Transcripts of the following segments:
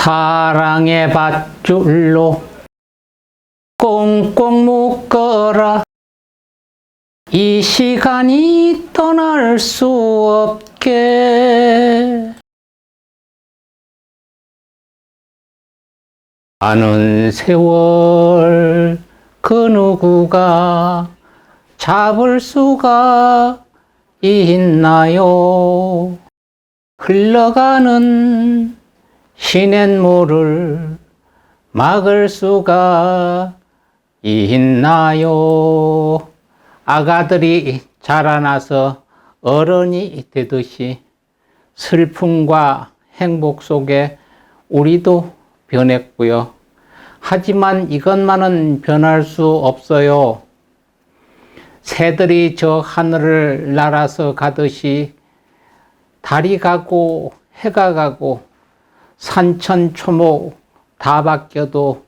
사랑의 밧줄로 꽁꽁 묶어라. 이 시간이 떠날 수 없게. 많은 세월 그 누구가 잡을 수가 있나요? 흘러가는 시냇물을 막을 수가 있나요? 아가들이 자라나서 어른이 되듯이 슬픔과 행복 속에 우리도 변했고요. 하지만 이것만은 변할 수 없어요. 새들이 저 하늘을 날아서 가듯이 달이 가고 해가 가고 산천초목 다 바뀌어도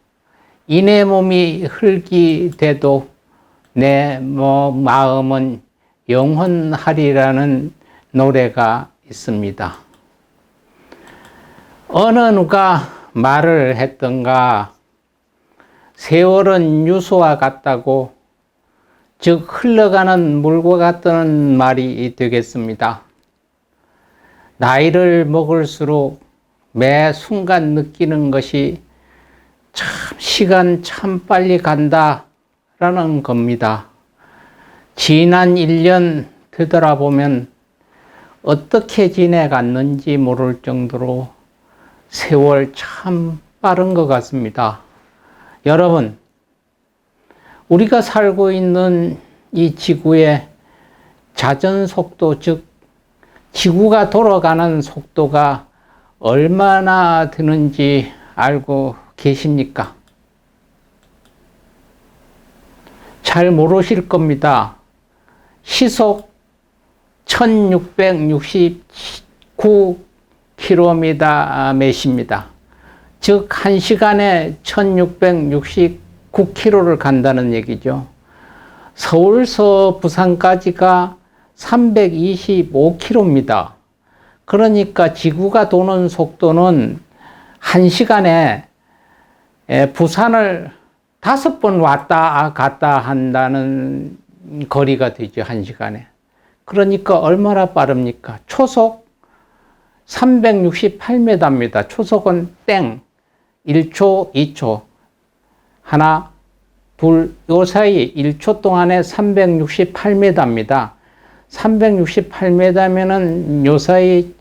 이내 몸이 흙이 돼도 내 마음은 영원하리라는 노래가 있습니다. 어느 누가 말을 했던가, 세월은 유수와 같다고, 즉 흘러가는 물과 같다는 말이 되겠습니다. 나이를 먹을수록 매 순간 느끼는 것이 참 시간 참 빨리 간다 라는 겁니다. 지난 1년 되돌아보면 어떻게 지내갔는지 모를 정도로 세월 참 빠른 것 같습니다. 여러분, 우리가 살고 있는 이 지구의 자전 속도, 즉 지구가 돌아가는 속도가 얼마나 되는지 알고 계십니까? 잘 모르실 겁니다. 시속 1669km/m입니다. 즉 1시간에 1669km를 간다는 얘기죠. 서울서 부산까지가 325km입니다. 그러니까 지구가 도는 속도는 1시간에 부산을 5번 왔다 갔다 한다는 거리가 되죠. 1시간에. 그러니까 얼마나 빠릅니까? 초속 368m입니다. 초속은 땡 1초, 2초 하나, 둘, 요 사이 1초 동안에 368m입니다. 368m면은 요 사이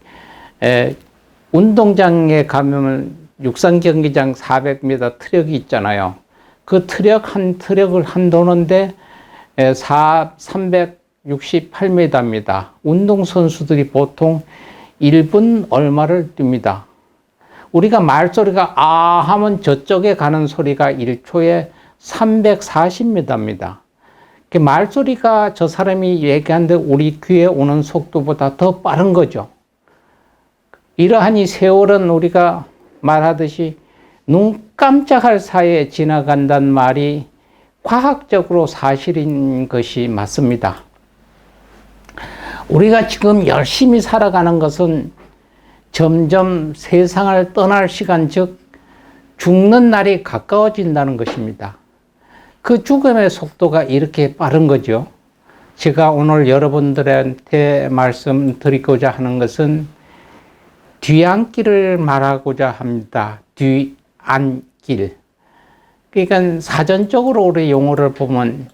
운동장에 가면 육상경기장 400m 트럭이 있잖아요. 그 트럭 한 트럭을 한 도는데 368m입니다. 운동선수들이 보통 1분 얼마를 뜁니다. 우리가 말소리가 아 하면 저쪽에 가는 소리가 1초에 340m입니다. 말소리가 저 사람이 얘기하는데 우리 귀에 오는 속도보다 더 빠른 거죠. 이러한 이 세월은 우리가 말하듯이 눈 깜짝할 사이에 지나간다는 말이 과학적으로 사실인 것이 맞습니다. 우리가 지금 열심히 살아가는 것은 점점 세상을 떠날 시간, 즉 죽는 날이 가까워진다는 것입니다. 그 죽음의 속도가 이렇게 빠른 거죠. 제가 오늘 여러분들한테 말씀드리고자 하는 것은 뒤안길을 말하고자 합니다. 뒤안길. 그러니까 사전적으로 우리 용어를 보면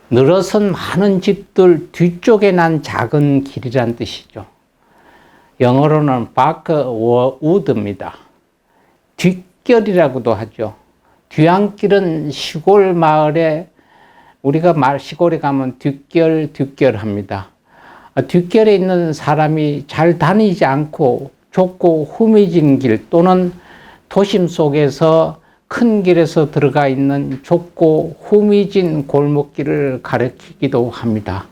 늘어선 많은 집들 뒤쪽에 난 작은 길이란 뜻이죠. 영어로는 backwood입니다. 뒷결이라고도 하죠. 뒤안길은 시골 마을에 우리가 시골에 가면 뒷결 합니다. 뒷결에 있는 사람이 잘 다니지 않고 좁고 후미진 길 또는 도심 속에서 큰 길에서 들어가 있는 좁고 후미진 골목길을 가리키기도 합니다.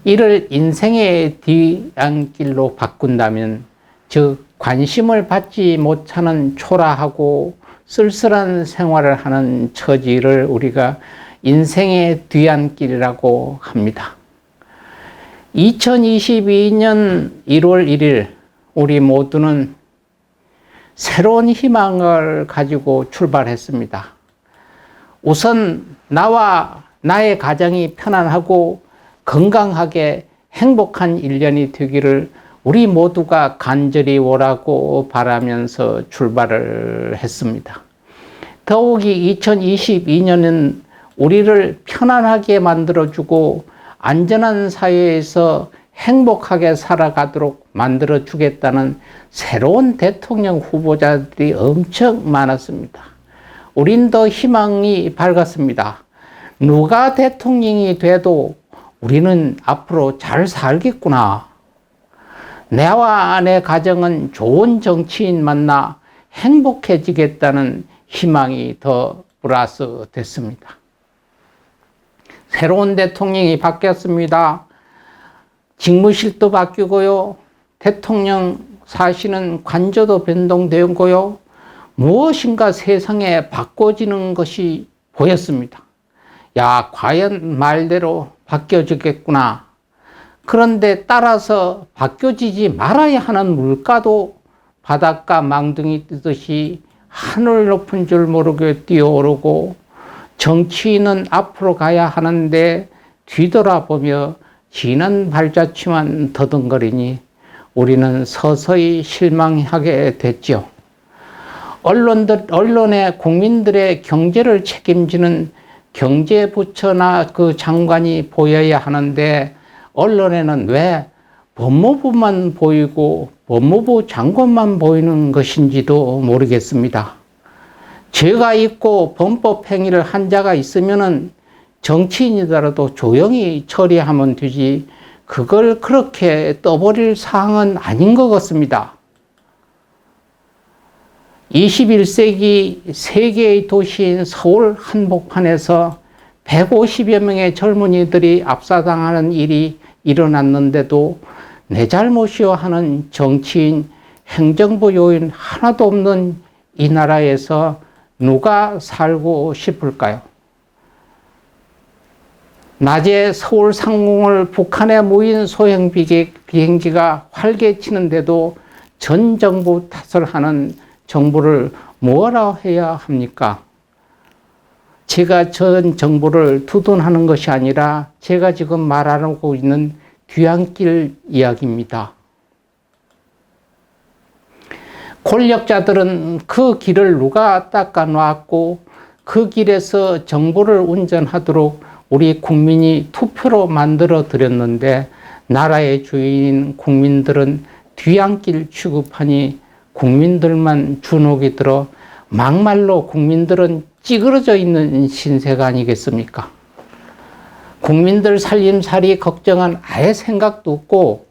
이를 인생의 뒤안길로 바꾼다면, 즉 관심을 받지 못하는 초라하고 쓸쓸한 생활을 하는 처지를 우리가 인생의 뒤안길이라고 합니다. 2022년 1월 1일 우리 모두는 새로운 희망을 가지고 출발했습니다. 우선 나와 나의 가정이 편안하고 건강하게 행복한 1년이 되기를 우리 모두가 간절히 원하고 바라면서 출발을 했습니다. 더욱이 2022년은 우리를 편안하게 만들어주고 안전한 사회에서 행복하게 살아가도록 만들어주겠다는 새로운 대통령 후보자들이 엄청 많았습니다. 우린 더 희망이 밝았습니다. 누가 대통령이 돼도 우리는 앞으로 잘 살겠구나. 나와 내 가정은 좋은 정치인 만나 행복해지겠다는 희망이 더 플러스 됐습니다. 새로운 대통령이 바뀌었습니다. 직무실도 바뀌고요. 대통령 사시는 관저도 변동되고요. 무엇인가 세상에 바꿔지는 것이 보였습니다. 야, 과연 말대로 바뀌어지겠구나. 그런데 따라서 바뀌어지지 말아야 하는 물가도 바닷가 망둥이 뜨듯이 하늘 높은 줄 모르게 뛰어오르고, 정치인은 앞으로 가야 하는데 뒤돌아보며 지난 발자취만 더듬거리니 우리는 서서히 실망하게 됐죠. 언론에 국민들의 경제를 책임지는 경제부처나 그 장관이 보여야 하는데, 언론에는 왜 법무부만 보이고 법무부 장관만 보이는 것인지도 모르겠습니다. 죄가 있고 범법 행위를 한 자가 있으면은 정치인이더라도 조용히 처리하면 되지, 그걸 그렇게 떠버릴 사항은 아닌 것 같습니다. 21세기 세계의 도시인 서울 한복판에서 150여 명의 젊은이들이 압사당하는 일이 일어났는데도 내 잘못이요 하는 정치인, 행정부 요인 하나도 없는 이 나라에서 누가 살고 싶을까요? 낮에 서울 상공을 북한의 무인 소형 비행기가 활개치는데도 전 정부 탓을 하는 정부를 뭐라 해야 합니까? 제가 전 정부를 두둔하는 것이 아니라 제가 지금 말하고 있는 뒤안길 이야기입니다. 권력자들은 그 길을 누가 닦아놨고 그 길에서 정부를 운전하도록 우리 국민이 투표로 만들어 드렸는데, 나라의 주인인 국민들은 뒤안길 취급하니 국민들만 주눅이 들어 막말로 국민들은 찌그러져 있는 신세가 아니겠습니까? 국민들 살림살이 걱정은 아예 생각도 없고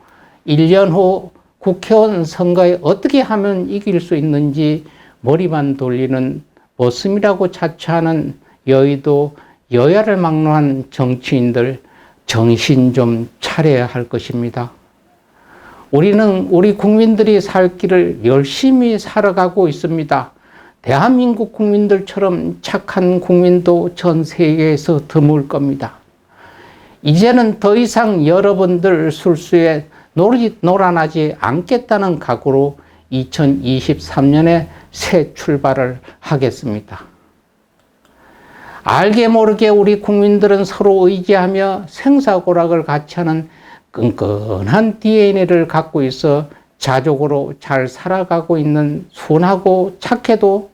1년 후 국회의원 선거에 어떻게 하면 이길 수 있는지 머리만 돌리는 머슴이라고 자처하는 여의도 여야를 막론한 정치인들, 정신 좀 차려야 할 것입니다. 우리는 우리 국민들이 살 길을 열심히 살아가고 있습니다. 대한민국 국민들처럼 착한 국민도 전 세계에서 드물 겁니다. 이제는 더 이상 여러분들 술수에 놀아나지 않겠다는 각오로 2023년에 새 출발을 하겠습니다. 알게 모르게 우리 국민들은 서로 의지하며 생사고락을 같이 하는 끈끈한 DNA를 갖고 있어 자족으로 잘 살아가고 있는, 순하고 착해도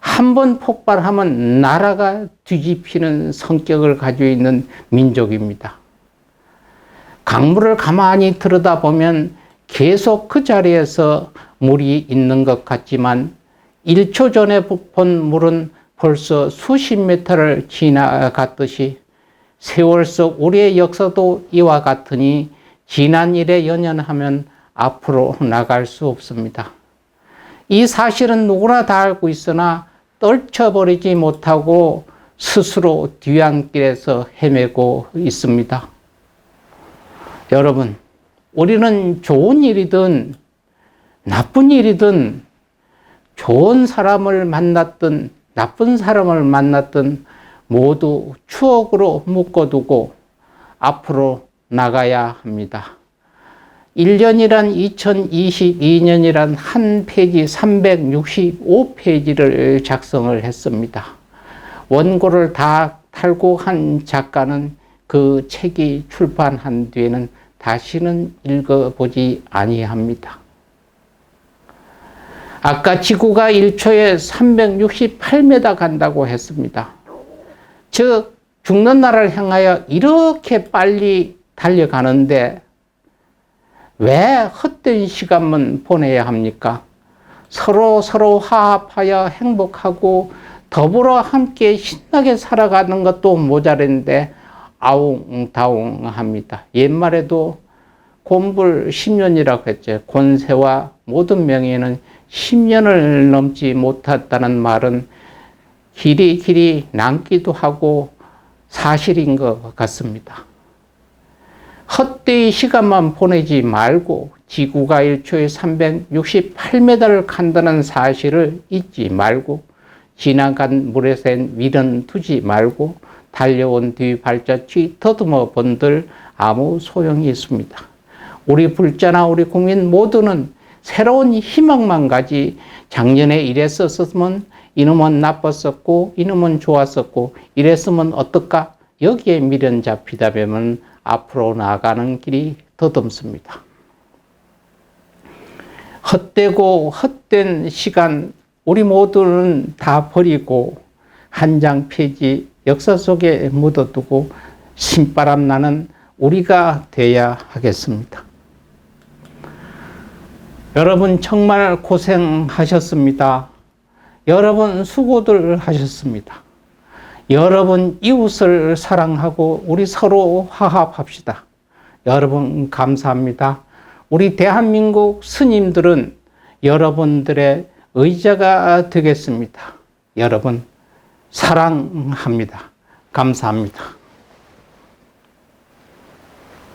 한번 폭발하면 나라가 뒤집히는 성격을 가지고 있는 민족입니다. 강물을 가만히 들여다보면 계속 그 자리에서 물이 있는 것 같지만 1초 전에 본 물은 벌써 수십 미터를 지나갔듯이 세월 속 우리의 역사도 이와 같으니 지난 일에 연연하면 앞으로 나갈 수 없습니다. 이 사실은 누구나 다 알고 있으나 떨쳐버리지 못하고 스스로 뒤안길에서 헤매고 있습니다. 여러분, 우리는 좋은 일이든 나쁜 일이든 좋은 사람을 만났든 나쁜 사람을 만났든 모두 추억으로 묶어두고 앞으로 나가야 합니다. 1년이란 2022년이란 한 페이지 365페이지를 작성을 했습니다. 원고를 다 탈곡한 작가는 그 책이 출판한 뒤에는 다시는 읽어보지 아니합니다. 아까 지구가 1초에 368m 간다고 했습니다. 즉 죽는 날을 향하여 이렇게 빨리 달려가는데 왜 헛된 시간만 보내야 합니까? 서로 화합하여 행복하고 더불어 함께 신나게 살아가는 것도 모자란데 아웅다웅합니다. 옛말에도 곤불 10년이라고 했죠. 권세와 모든 명예는 10년을 넘지 못했다는 말은 길이 남기도 하고 사실인 것 같습니다. 헛되이 시간만 보내지 말고 지구가 1초에 368m를 간다는 사실을 잊지 말고 지나간 물에 샌 밀은 두지 말고 달려온 뒤 발자취 더듬어 본들 아무 소용이 있습니다. 우리 불자나 우리 국민 모두는 새로운 희망만 가지 작년에 이랬었으면 이놈은 나빴었고 이놈은 좋았었고 이랬으면 어떨까 여기에 미련 잡히다 보면 앞으로 나아가는 길이 더듬습니다. 헛되고 헛된 시간 우리 모두는 다 버리고 한 장 페이지 역사 속에 묻어두고 신바람 나는 우리가 돼야 하겠습니다. 여러분 정말 고생하셨습니다. 여러분 수고들 하셨습니다. 여러분 이웃을 사랑하고 우리 서로 화합합시다. 여러분 감사합니다. 우리 대한민국 스님들은 여러분들의 의자가 되겠습니다. 여러분 사랑합니다. 감사합니다.